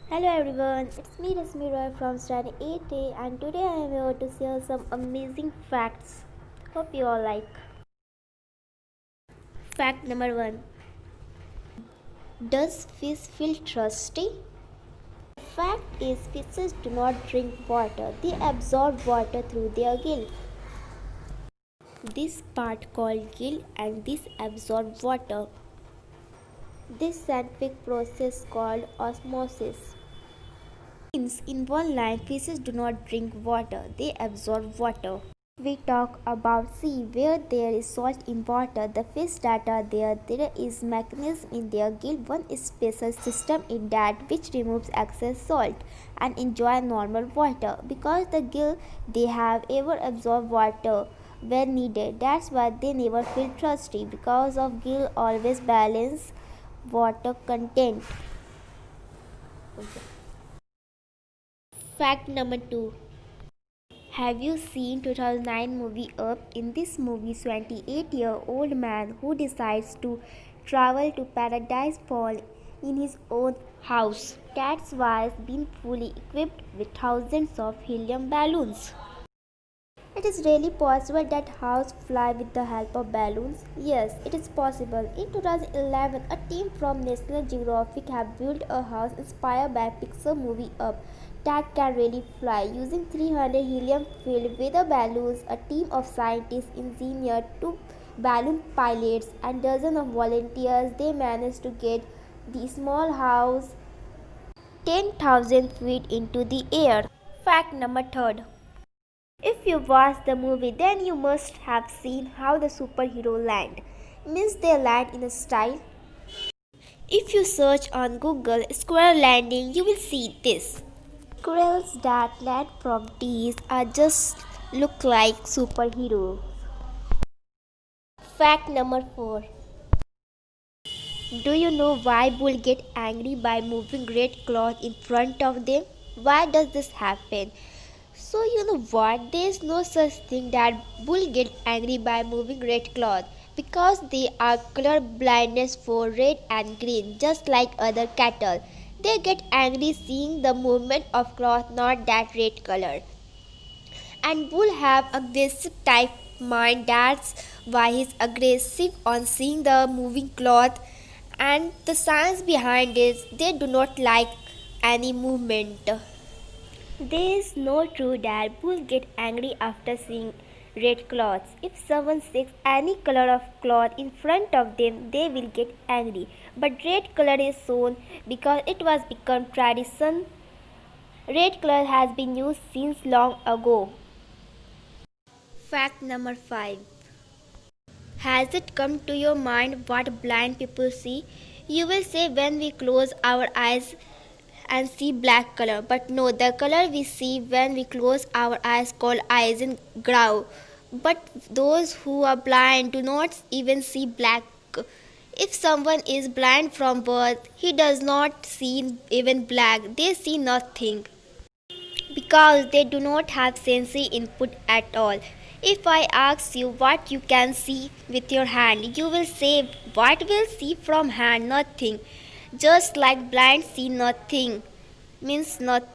Hello everyone, it's me Rasmi Roy from Study 8A and today I am here to share some amazing facts. Hope you all like. Fact number 1. Does fish feel thirsty? The fact is fishes do not drink water, they absorb water through their gill. This part called gill and this absorb water. This scientific process called osmosis. Means in one line, fishes do not drink water, they absorb water. We talk about sea where there is salt in water. The fish that are there is mechanism in their gill, one special system in that which removes excess salt and enjoy normal water. Because the gill they have ever absorb water when needed. That's why they never feel thirsty because of gill always balance water content. Fact number 2. Have you seen 2009 movie Up? In this movie, 28-year-old man who decides to travel to Paradise Fall in his own house. That's why it's been fully equipped with thousands of helium balloons. It is really possible that house fly with the help of balloons? Yes, it is possible. In 2011, a team from National Geographic have built a house inspired by Pixar movie Up that can really fly. Using 300 helium filled with the balloons, a team of scientists, engineers, two balloon pilots, and dozens of volunteers, they managed to get the small house 10,000 feet into the air. Fact number 3. If you watch the movie, then you must have seen how the superhero land. Means they land in a style. If you search on Google square landing, you will see this. Squirrels that land from trees are just look like superheroes. Fact number 4. Do you know why bulls get angry by moving red cloth in front of them? Why does this happen? So you know what? There is no such thing that bull get angry by moving red cloth because they are color blindness for red and green just like other cattle. They get angry seeing the movement of cloth, not that red color. And bull have aggressive type mind, that's why he's aggressive on seeing the moving cloth. And the science behind is they do not like any movement. There is no true that bulls get angry after seeing red cloths. If someone sees any color of cloth in front of them, they will get angry. But red color is shown because it was become tradition. Red color has been used since long ago. Fact number 5. Has it come to your mind what blind people see? You will say when we close our eyes and see black color, but no, the color we see when we close our eyes called eyes in grau. But those who are blind do not even see black. If someone is blind from birth, he does not see even black, they see nothing because they do not have sensory input at all. If I ask you what you can see with your hand, you will say what will see from hand? Nothing. Just like blind see nothing means nothing.